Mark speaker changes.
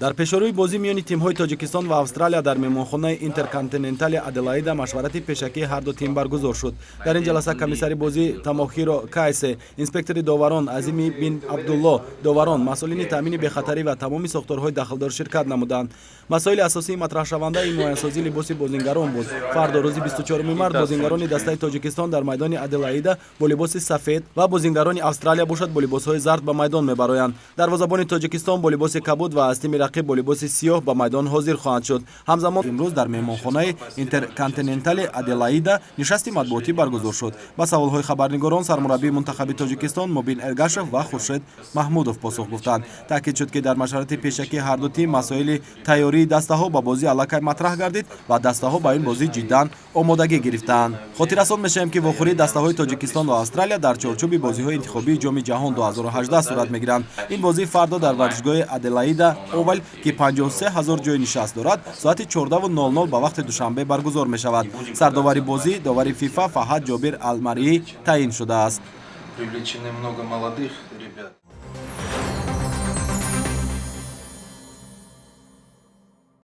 Speaker 1: дар пешорӯи бозӣ миёни тимҳои Тоҷикистон ва Австралия дар меҳмонхонаи Интерконтинентали Аделаида машварати пешакии ҳарду тим баргузор шуд. Дар ин ҷаласа комиссари бозӣ Тамохиро Кайсе, инспектори доварон Азими бин Абдулло, доварон, масъулини таъмини бехатарӣ ва тамоми сохторҳои дахлдор ширкат намуданд. Масоили асосии матрҳшаванда ин муайясозии либоси бозингарон буд. Фардо рӯзи 24 март бозингарони дастаи Тоҷикистон дар майдони Аделаида бо либоси сафед ва бозингарони Австралия бошад бо либосҳои зард ба майдон мебароянд. Дарвозабони Тоҷикистон бо либоси кабуд ва аз тими рақиб бо либоси сиёҳ ба майдон ҳозир хоҳанд шуд. Ҳамзамон имрӯз дар меҳмонхонаи Интерконтинентали Аделаида нишасти матбуотӣ баргузор шуд. Ба саволҳои хабарнигорон сармураббии мунтахаби Тоҷикистон Мубин Эргашев ва Хуршед Маҳмудов посух гуфтанд. Таъкид шуд, ки дар машварати пешакии ҳарду тим масоили тайёрии дастаҳо ба бозӣ аллакай матраҳ гардид ва дастаҳо ба ин бозӣ ҷиддан омодагӣ гирифтаанд. Хотиррасон мешавем, ки вохӯрии дастаҳои Тоҷикистон ва Австралия дар чорчӯби бозиҳои интихобии ҷоми ҷаҳон 2018 сурат мегиранд. Ин бозӣ фардо дар варзишгоҳи Аделаида Овал, ки 53 000 ҷои нишаст дорад, соати 14:00 ба вақти душанбе баргузор мешавад. Сардовари бозӣ довари ФИФА Фаҳад Ҷобир Алмарии таъин шудааст.
Speaker 2: Привлечены много молодых ребят.